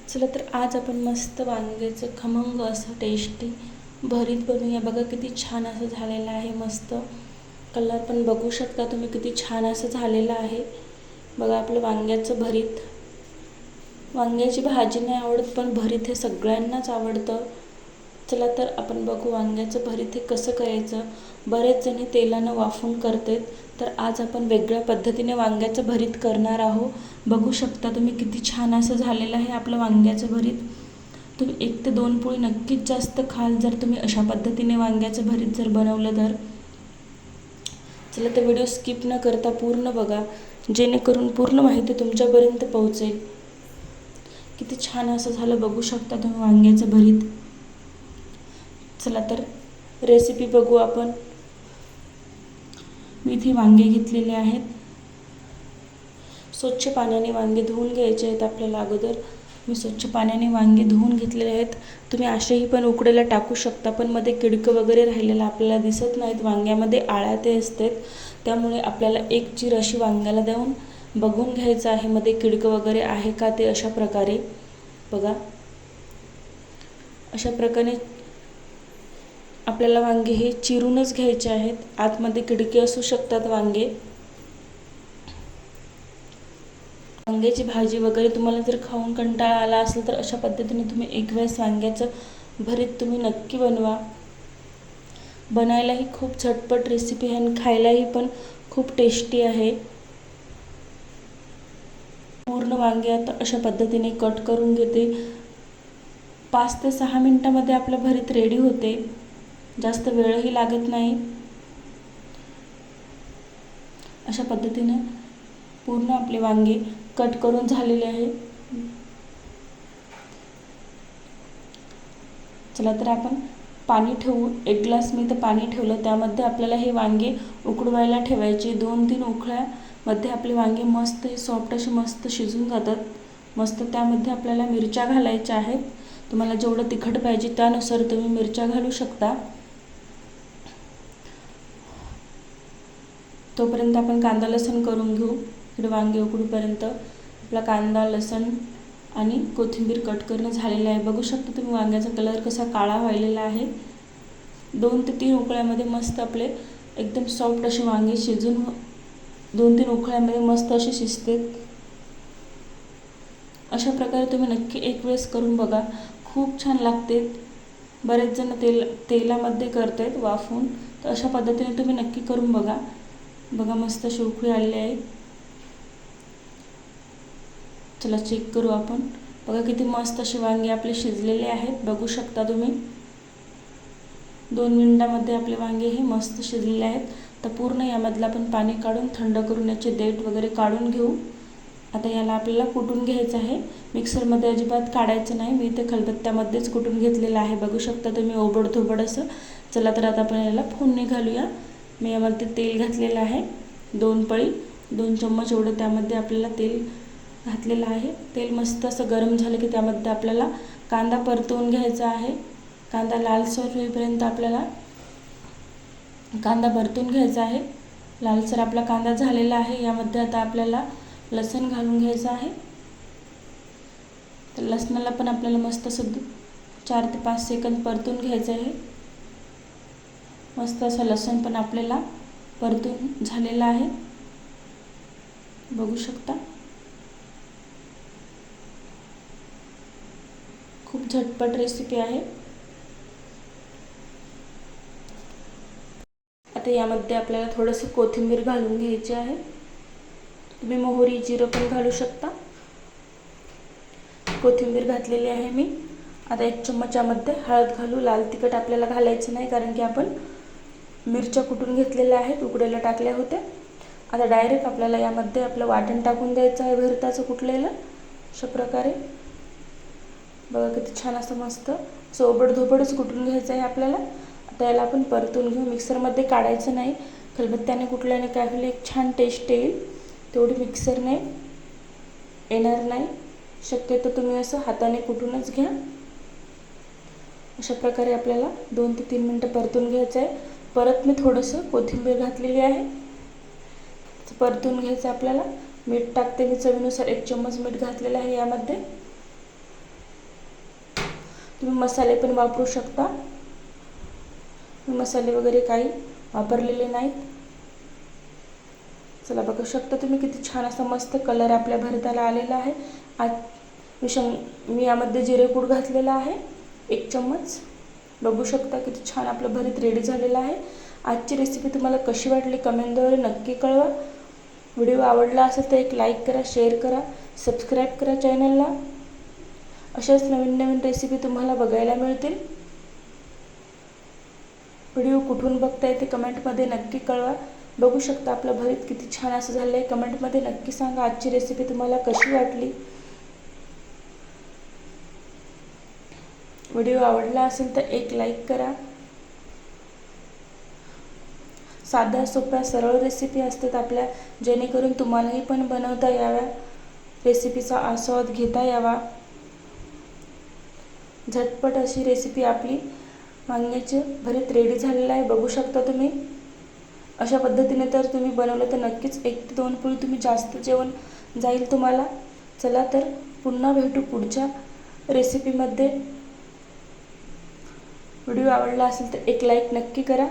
चला तर आज आपण मस्त वांग्याचं खमंग असं टेस्टी भरीत बनवूया. बघा किती छान असं झालेलं आहे. मस्त कलर पण बघू शकता तुम्ही किती छान असं झालेलं आहे. बघा आपलं वांग्याचं भरीत. वांग्याची भाजी नाही आवडत पण भरीत हे सगळ्यांनाच आवडतं. चला तर आपण बघू वांग्याचं भरीत हे कसं करायचं. बरेच जण तेलानं वाफून करतात, तर आज आपण वेगळ्या पद्धतीने वांग्याचं भरीत करणार आहोत. बघू शकता तुम्ही किती छान असं झालेलं आहे आपलं वांग्याचं भरीत. तुम्ही 1 ते 2 पोळी नक्कीच जास्त खाल जर तुम्ही अशा पद्धतीने वांग्याचं भरीत जर बनवलं तर. चला तर व्हिडिओ स्किप न करता पूर्ण बघा, जेणेकरून पूर्ण माहिती तुमच्यापर्यंत पोहोचेल. किती छान असं झालं बघू शकता तुम्ही वांग्याचं भरीत. चला तर रेसिपी बघू आपण. मी इथे वांगे घेतलेले आहेत. स्वच्छ पाण्याने वांगे धुवून घ्यायचे आहेत आपल्याला अगोदर. मी स्वच्छ पाण्याने वांगे धुवून घेतलेले आहेत. तुम्ही असेही पण उकडायला टाकू शकता, पण मध्ये किडकं वगैरे राहिलेलं आपल्याला दिसत नाहीत. वांग्यामध्ये आळ्या ते असतात, त्यामुळे आपल्याला एक चीर अशी वांग्याला देऊन बघून घ्यायचं आहे मध्ये किडकं वगैरे आहे का ते. अशा प्रकारे बघा, अशा प्रकारे आपल्याला वांगे हे चिरूनच घ्यायचे आहेत. आतमध्ये किडके असू शकतात वांग्याची भाजी वगैरे तुम्हाला जर खाऊन कंटाळा आला असेल तर अशा पद्धतीने तुम्ही एक वेळेस वांग्याचं भरीत तुम्ही नक्की बनवा. बनायलाही खूप झटपट रेसिपी आहे आणि खायलाही पण खूप टेस्टी आहे. पूर्ण वांगे आता अशा पद्धतीने कट करून घेते. 5 ते 6 मिनिटांमध्ये आपलं भरीत रेडी होते. जास्त वेळही लागत नाही. अशा पद्धतीने पूर्ण आपले वांगे कट करून झालेले आहे. चला तर आपण पाणी ठेवू. 1 ग्लास मी तर पाणी ठेवलं, त्यामध्ये आपल्याला हे वांगे उकडवायला ठेवायचे. 2-3 उकळ्यामध्ये आपले वांगे मस्त हे सॉफ्ट असे मस्त शिजून जातात. मस्त त्यामध्ये आपल्याला मिरच्या घालायच्या आहेत. तुम्हाला जेवढं तिखट पाहिजे त्यानुसार तुम्ही मिरच्या घालू शकता. तोपर्यंत आपण कांदा लसूण करून घेऊ. इकडे वांगे उकडूपर्यंत आपला कांदा लसूण आणि कोथिंबीर कट करणं झालेलं आहे. बघू शकता तुम्ही वांग्याचा कलर कसा काळा व्हायलेला आहे. 2 ते 3 उकळ्यामध्ये मस्त आपले एकदम सॉफ्ट असे वांगे शिजून 2-3 उकळ्यामध्ये मस्त असे शिजते. अशा प्रकारे तुम्ही नक्की एक वेळेस करून बघा, खूप छान लागते. बरेच जण तेलामध्ये करतात वाफून, तर अशा पद्धतीने तुम्ही नक्की करून बघा. बघा मस्त अशी उकळी आलेली आहे. चला चेक करू आपण. बघा किती मस्त असे वांगे आपले शिजलेले आहेत. बघू शकता तुम्ही 2 मिनिटांमध्ये आपले वांगे हे मस्त शिजलेले आहेत. तर पूर्ण यामधलं आपण पाणी काढून थंड करून याचे देठ वगैरे काढून घेऊ. आता याला आपल्याला कुटून घ्यायचं आहे. मिक्सरमध्ये अजिबात काढायचं नाही. मी इथे खलबत्त्यामध्येच कुटून घेतलेलं आहे. बघू शकता तुम्ही ओबडधोबड असं. चला तर आता आपण याला फोडणी घालूया. मी यामध्ये तेल घातलेलं आहे 2 पळी, 2 चम्मच एवढं त्यामध्ये आपल्याला तेल घातलेलं आहे. तेल मस्त असं गरम झालं की त्यामध्ये आपल्याला कांदा परतवून घ्यायचा आहे. कांदा लालसर होईपर्यंत आपल्याला कांदा परतून घ्यायचा आहे. लालसर आपला कांदा झालेला आहे. यामध्ये आता आपल्याला लसूण घालून घ्यायचं आहे. तर लसणाला पण आपल्याला मस्त असं 4 ते 5 सेकंद परतून घ्यायचं आहे. मस्त असं लसूण पण आपल्याला परतून झालेला आहे. बघू शकता खूप झटपट रेसिपी आहे. आता यामध्ये आपल्याला थोडंसं कोथिंबीर घालून घ्यायची आहे. तुम्ही मोहरी जिरं पण घालू शकता. कोथिंबीर घातलेली आहे मी. आता 1 चम्मचामध्ये हळद घालू. लाल तिखट आपल्याला घालायचं नाही, कारण की आपण मिरच्या कुटून घेतलेल्या आहेत, उकडायला टाकल्या होत्या. आता डायरेक्ट आपल्याला यामध्ये आपलं वाटण टाकून द्यायचं आहे भरताचं कुटलेलं. अशा प्रकारे बघा किती छान असं मस्त सोबडधोबडच कुटून घ्यायचं आहे आपल्याला. आता याला आपण परतून घेऊ. मिक्सरमध्ये काढायचं नाही. खलबत्त्याने कुटल्याने काय होईल, एक छान टेस्ट येईल. तेवढी मिक्सरने येणार नाही. शक्यतो तुम्ही असं हाताने कुटूनच घ्या. अशा प्रकारे आपल्याला 2 ते 3 मिनिटं परतून घ्यायचं आहे. परत मी थोडंसं कोथिंबीर घातलेली आहे. परतून घ्यायचं आपल्याला. मीठ टाकते मी चवीनुसार. 1 चम्मच मीठ घातलेलं आहे यामध्ये. तुम्ही मसाले पण वापरू शकता. मी मसाले वगैरे काही वापरलेले नाहीत. चला बघू शकता तुम्ही किती छान असा मस्त कलर आपल्या भरताला आलेला आहे. मी यामध्ये जिरे पूड घातलेला आहे 1 चम्मच. बघू शकता किती छान आपलं भरीत रेडी झालेलं आहे. आजची रेसिपी तुम्हाला कशी वाटली कमेंटद्वारे नक्की कळवा. व्हिडिओ आवडला असेल तर एक लाईक करा, शेअर करा, सबस्क्राईब करा चॅनलला. अशाच नवीन नवीन रेसिपी तुम्हाला बघायला मिळतील. व्हिडिओ कुठून बघताय ते कमेंटमध्ये नक्की कळवा. बघू शकता आपलं भरीत किती छान असं झालं आहे. कमेंटमध्ये नक्की सांगा आजची रेसिपी तुम्हाला कशी वाटली. व्हिडिओ आवडला असेल तर एक लाईक करा. साध्या सोप्या सरळ रेसिपी असतात आपल्या, जेणेकरून तुम्हालाही पण बनवता याव्या, रेसिपीचा आस्वाद घेता यावा. झटपट अशी रेसिपी आपली वांग्याचे भरीत रेडी झालेलं आहे. बघू शकता तुम्ही. अशा पद्धतीने तर तुम्ही बनवलं तर नक्कीच 1 ते 2 पोळी तुम्ही जास्त जेवण जाईल तुम्हाला. चला तर पुन्हा भेटू पुढच्या रेसिपीमध्ये. व्हिडिओ आवडला असेल तर एक लाईक नक्की करा.